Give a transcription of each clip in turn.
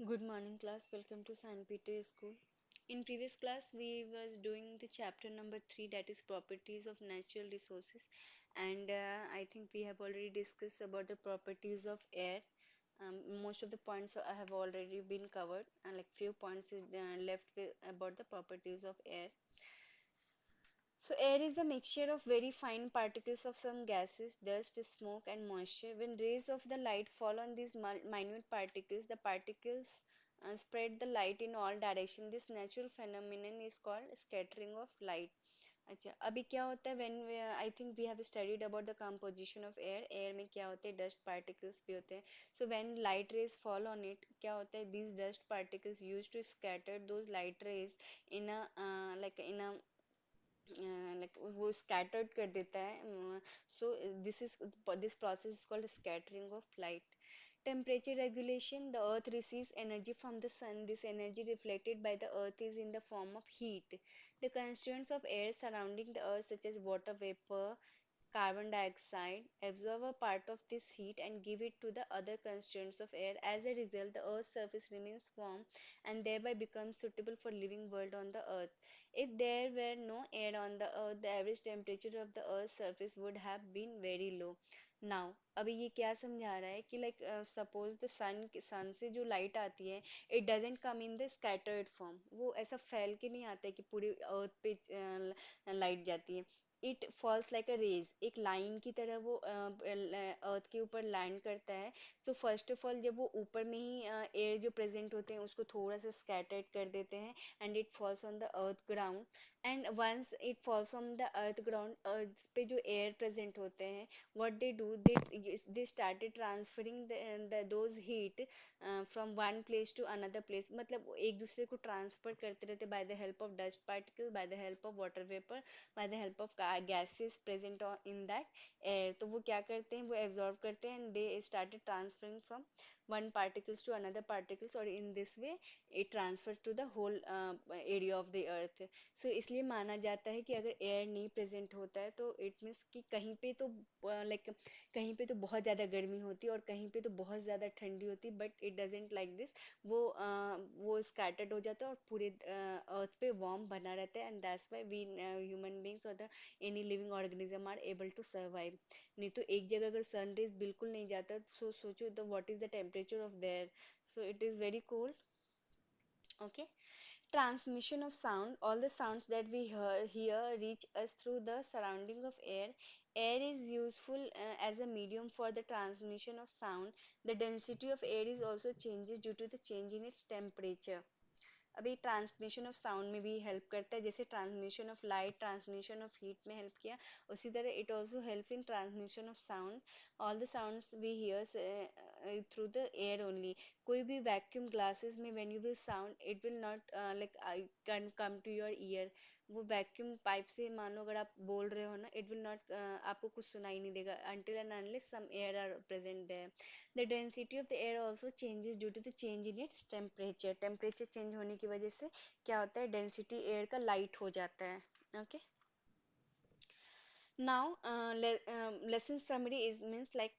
Good morning class. Welcome to St. Peter School. In previous class we was doing the chapter number 3, that is properties of natural resources, and I think we have already discussed about the properties of air. Most of the points have already been covered, and like few points is left with about the properties of air. So air is a mixture of very fine particles of some gases, dust, smoke, and moisture. When rays of the light fall on these minute particles, the particles spread the light in all directions. This natural phenomenon is called scattering of light. अच्छा अभी क्या होता है when I think we have studied about the composition of air में क्या होते हैं dust particles भी होते हैं so when light rays fall on it क्या होता है these dust particles used to scatter those light rays in a like in a like वो scattered कर देता है so this process is called scattering of light. Temperature regulation, the earth receives energy from the sun. This energy reflected by the earth is in the form of heat. The constituents of air surrounding the earth such as water vapor, carbon dioxide absorb a part of this heat and give it to the other constituents of air. As a result, the earth's surface remains warm and thereby becomes suitable for living world on the earth. If there were no air on the earth, the average temperature of the earth's surface would have been very low. Now अभी ये क्या समझा रहा है कि like suppose the sun से जो light आती है it doesn't come in the scattered form. वो ऐसा फैल के नहीं आता है कि पूरी earth पे light जाती है. It falls like a rays एक लाइन की तरह वो अर्थ के ऊपर लैंड करता है. सो फर्स्ट ऑफ ऑल जब वो ऊपर में ही एयर जो प्रेजेंट होते हैं उसको थोड़ा सा स्कैटर्ड कर देते हैं and it falls on the earth ground. And once it falls on the earth ground earth पे जो एयर प्रेजेंट होते हैं what they do they started transferring those heat from one place to another place. मतलब वो एक दूसरे को transfer करते रहते by the help of dust particle by the help of water vapour by the help of gases present in that air. तो वो क्या करते हैं वो absorb करते हैं and they started transferring from one particles to another particles or in this way it transfers to the whole area of the earth. So इसलिए माना जाता है कि अगर air नहीं present होता है तो it means कि कहीं पे तो like कहीं पे तो बहुत ज़्यादा गर्मी होती है और कहीं पे तो बहुत ज़्यादा ठंडी होती है but it doesn't like this. वो scattered हो जाता है और पूरे अर्थ पे वार्म बना रहता है and that's why we human beings और the any living organism are able to survive. नहीं तो एक जगह अगर सन रेज बिल्कुल नहीं जाता सो सोचो the what is the temperature of their. So it is very cold. Okay. Transmission of sound. All the sounds that we hear reach us through the surrounding of air. Air is useful as a medium for the transmission of sound. The density of air is also changes due to the change in its temperature. अभी transmission of sound में भी help करता है जैसे transmission of light transmission of heat में help किया उसी तरह it also helps in transmission of sound. All the sounds we hear through the air only. कोई भी वैक्यूम ग्लासेस में when you will sound it will not like I can come to your ear. वो vacuum pipe से मान लो अगर आप बोल रहे हो ना इट विल नॉट आपको कुछ सुनाई नहीं देगा until and unless some air are present there. The density of the air also changes due to the change in its temperature. Temperature change होने की वजह से क्या होता है density air का light हो जाता है. Okay. Now lesson summary is means like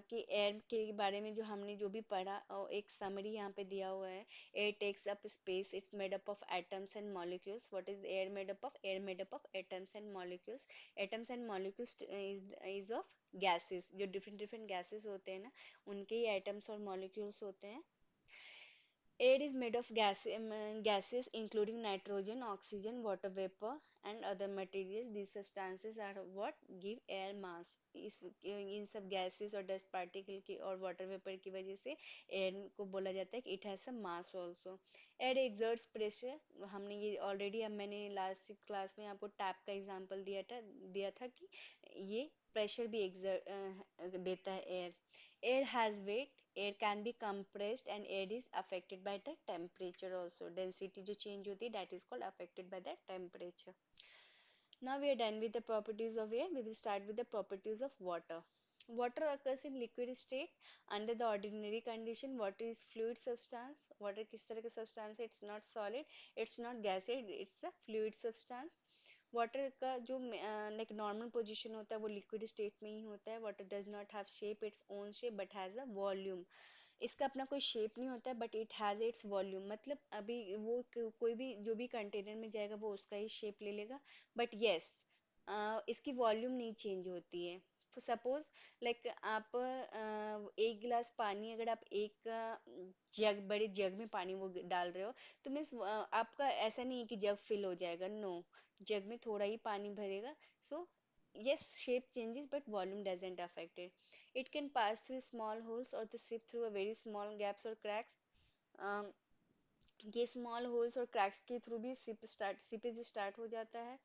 कि एयर के बारे में जो हमने जो भी पढ़ा और एक समरी यहाँ पे दिया हुआ है. Air takes up space it's made up of atoms and molecules. What is air made up of? Air made up of atoms and molecules. Atoms and molecules is of gases. जो different different gases होते हैं ना उनके ही atoms और molecules होते हैं. Air is made of gases including nitrogen, oxygen, water vapor, and other materials. These substances are what give air mass. इस इन सब gases और dust particle की और water vapor की वजह से air को बोला जाता है कि it has some mass also. Air exerts pressure. हमने ये already अब मैंने last class में आपको tap का example दिया था कि ये pressure भी exert देता है air. Air has weight. Air can be compressed and air is affected by the temperature also. Density जो change होती है that is called affected by the temperature. Now we are done with the properties of air. We will start with the properties of water. Water occurs in liquid state under the ordinary condition. Water is fluid substance. Water किस तरह का substance है? It's not solid, it's not gaseous, it's a fluid substance. Water का जो like normal position होता है वो liquid state में ही होता है. Water does not have shape its own shape but has a volume. इसका अपना कोई शेप नहीं होता है, but it has its volume. मतलब अभी वो कोई भी जो भी कंटेनर में जाएगा वो उसका ही शेप ले लेगा, बट यस इसकी वॉल्यूम नहीं चेंज होती है। सपोज लाइक आप एक गिलास पानी, अगर आप एक जग, बड़े जग में पानी वो डाल रहे हो, तो मीन्स आपका ऐसा नहीं है कि जग फिल हो जाएगा, नो, जग में थोड़ा ही पानी भरेगा। सो yes, shape changes but volume doesn't affect it. It can pass through small holes or to seep through a very small gaps or cracks. um, ये स्मॉल होल्स और क्रैक्स के थ्रू भी सीपेज स्टार्ट हो जाता है।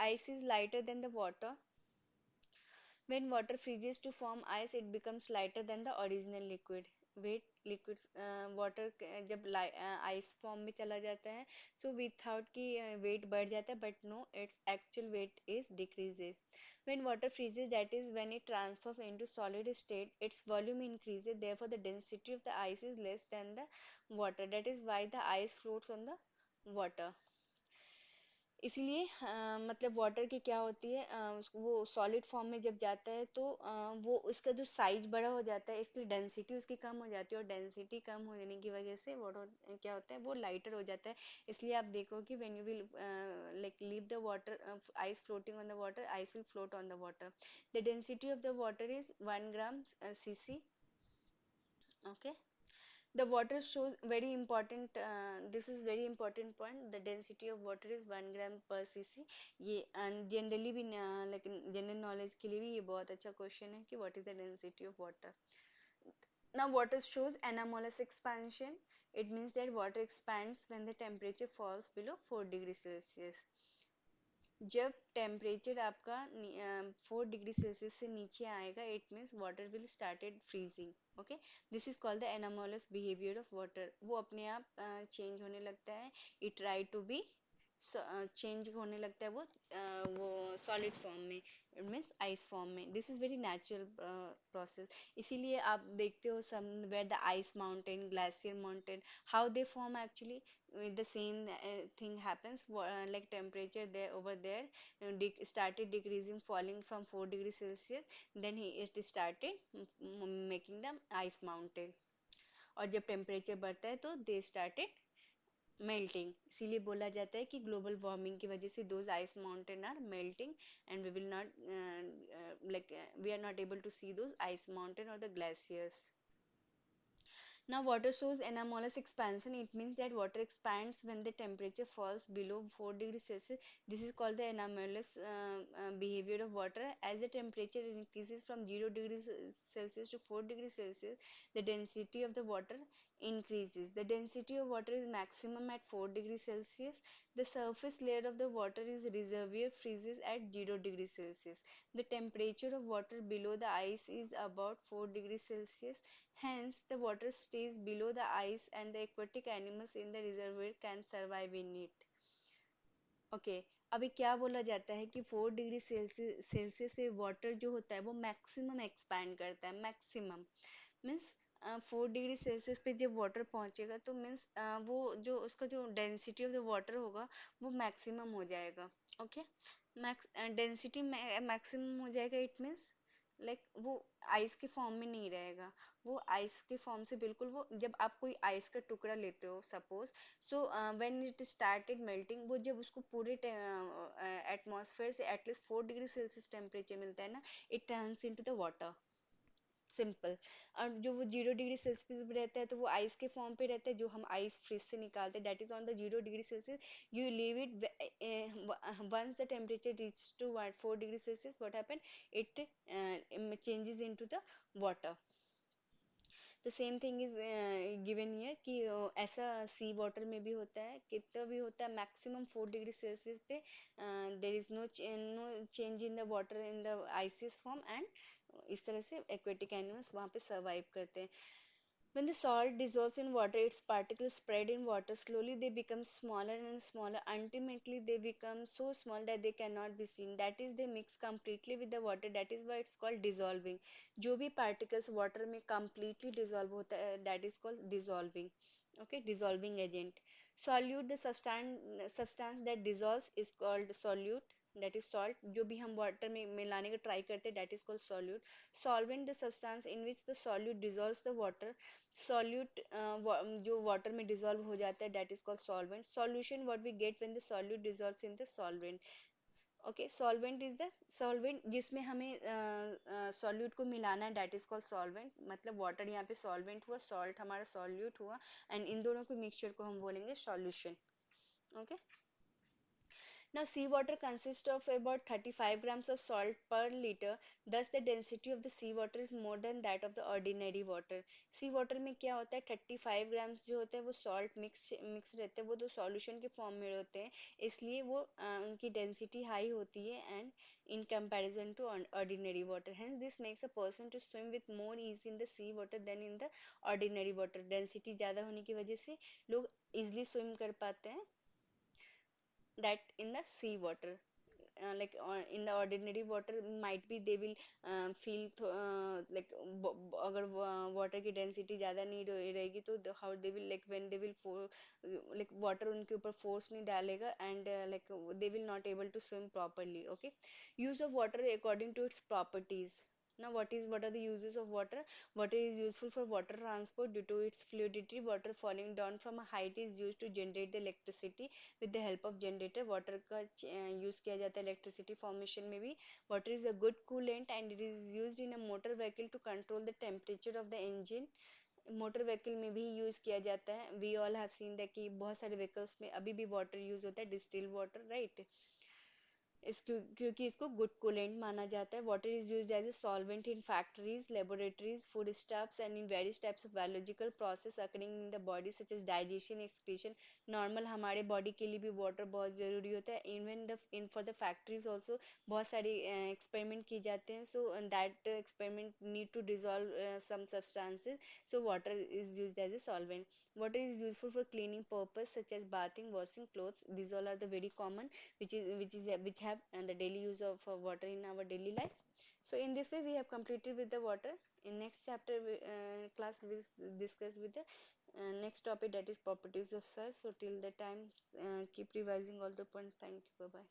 Ice is lighter than the water. When water freezes to form ice, it becomes lighter than the original liquid. Weight liquid water जब ice form में चला जाता है, so without कि weight बढ़ जाता है, but no, its actual weight is decreases. When water freezes, that is when it transfers into solid state, its volume increases. Therefore, the density of the ice is less than the water. That is why the ice floats on the water. इसीलिए मतलब water की क्या होती है, वो solid form में जब जाता है तो वो उसका जो साइज बड़ा हो जाता है, इसलिए डेंसिटी उसकी कम हो जाती है, और डेंसिटी कम हो जाने की वजह से क्या होता है, वो लाइटर हो जाता है। इसलिए आप देखो कि when you will like leave the water, ice floating on the water, ice will float on the water. The density of the water is 1 gram cc। Okay, the water shows very important, this is very important point, the density of water is 1 gram per cc। ये and generally भी like general knowledge के लिए भी ये बहुत अच्छा question है कि what is the density of water। now water shows anomalous expansion, it means that water expands when the temperature falls below 4 degrees celsius। जब टेम्परेचर आपका 4 डिग्री सेल्सियस से नीचे आएगा, it means water will started freezing. Okay, this is called the anomalous behaviour of water. वो अपने आप change होने लगता है, it try to be change होने लगता है वो सॉलिड फॉर्म में, इट मीन्स आइस फॉर्म में। This is very natural process. इसीलिए आप देखते हो somewhere the ice mountain, glacier mountain, how they form actually with the same thing happens, like temperature there over there started decreasing, falling from 4 degrees celsius, then it started making them ice mountain। और जब temperature बढ़ता है तो they started melting. इसीलिए बोला जाता है कि ग्लोबल वार्मिंग की वजह से those ice mountain are melting, and we will not like we are not able to see those ice mountain or the glaciers। Now, water shows anomalous expansion. It means that water expands when the temperature falls below 4 degrees Celsius. This is called the anomalous behavior of water. As the temperature increases from 0 degrees Celsius to 4 degrees Celsius, the density of the water increases. The density of water is maximum at 4 degrees Celsius. The surface layer of the water is reservoir freezes at 0 degrees Celsius. The temperature of water below the ice is about 4 degrees Celsius. Hence, the water stays below the ice and the aquatic animals in the reservoir can survive in it। Okay, अभी क्या बोला जाता है कि 4 degree Celsius पे water जो होता है वो मैक्सिमम एक्सपैंड करता है। मैक्सिमम मीन्स 4 डिग्री सेल्सियस पे जब वाटर पहुंचेगा तो मीन्स वो जो उसका जो डेंसिटी ऑफ द वाटर होगा वो मैक्सिमम हो जाएगा। ओके, मैक्स डेंसिटी मैक्सिमम हो जाएगा, इट मीन्स लाइक वो आइस के फॉर्म में नहीं रहेगा। वो आइस के फॉर्म से बिल्कुल, वो जब आप कोई आइस का टुकड़ा लेते हो suppose, so when it started melting, वो जब उसको पूरे एटमॉस्फेयर से एटलीस्ट 4 डिग्री सेल्सियस टेम्परेचर मिलता है ना, it turns into the water. Simple. और जो वो 0 डिग्री सेल्सियस पे रहता है तो वो आइस के फॉर्म पे रहता है, जो हम आइस फ्रिज से निकालते हैं, that is on the 0 degree Celsius. You leave it, once the temperature reach to 4 degree Celsius, what happen, it changes into the water। तो same thing is given here कि ऐसा सी वाटर में भी होता है, कितना भी होता है, मैक्सिमम 4 डिग्री सेल्सियस पे there is no change in the water in the ices form, and इस तरह से एक्वेटिक एनिमल्स वहाँ पे सर्वाइव करते हैं। When the salt dissolves in water, its particles spread in water. Slowly, they become smaller and smaller. Ultimately, they become so small that they cannot be seen. That is, they mix completely with the water. That is why it's called dissolving. जो भी particles water में completely dissolve होता है, that is called dissolving. Okay, dissolving agent. Solute, the substance that dissolves is called solute. that is salt, जो भी हम water में मिलाने का try करते हैं, that is called solute. Solvent, the substance in which the solute dissolves the water. Solute जो water में dissolve हो जाता है, that is called solvent. Solution, what we get when the solute dissolves in the solvent. Okay, solvent is the solvent जिसमें हमें solute को मिलाना है, दैट इज कॉल्ड सॉल्वेंट. मतलब वाटर यहाँ पे सॉल्वेंट हुआ, सॉल्ट हमारा सॉल्यूट हुआ, एंड इन दोनों के मिक्सचर को हम बोलेंगे solution. Okay. Now, seawater consists of about 35 grams of salt per liter. Thus, the density of the seawater is more than that of the ordinary water. Seawater में क्या होता है, 35 grams जो होते हैं वो salt mix रहते हैं, वो तो solution के form में होते हैं, इसलिए वो उनकी density high होती है and in comparison to ordinary water. Hence, this makes a person to swim with more ease in the sea water than in the ordinary water. Density ज़्यादा होने की वजह से लोग easily swim कर पाते हैं that in the sea water. Like in the ordinary water might be they will feel like अगर water की density ज़्यादा नहीं रहेगी तो how they will like when they will like water उनके ऊपर force नहीं डालेगा and like they will not able to swim properly. Okay. Use of water according to its properties. Now, what are the uses of water? Water is useful for water transport due to its fluidity. Water falling down from a height is used to generate the electricity with the help of generator. Water का use किया जाता है electricity formation में भी. Water is a good coolant and it is used in a motor vehicle to control the temperature of the engine. Motor vehicle में भी use किया जाता है. We all have seen that कि बहुत सारे व्हीकल्स में अभी भी वाटर यूज़ होता है, डिस्टिल वाटर, राइट. क्योंकि इसको गुड कूलेंट माना जाता है. Water is used as a solvent in factories, laboratories, food stops and in various types of biological process occurring in the body such as digestion, excretion. Normal हमारे body के लिए भी water बहुत ज़रूरी होता है. Even the in for the factories also बहुत सारे एक्सपेरिमेंट किए जाते हैं. So that experiment need to dissolve some substances. So water is used as a solvent. Water is useful for cleaning purpose such as bathing, washing clothes. These all are the very common which have the daily use of water in our daily life. So in this way we have completed with the water. In next chapter class we will discuss with the next topic, that is properties of soil. So till the time keep revising all the points. Thank you. Bye bye.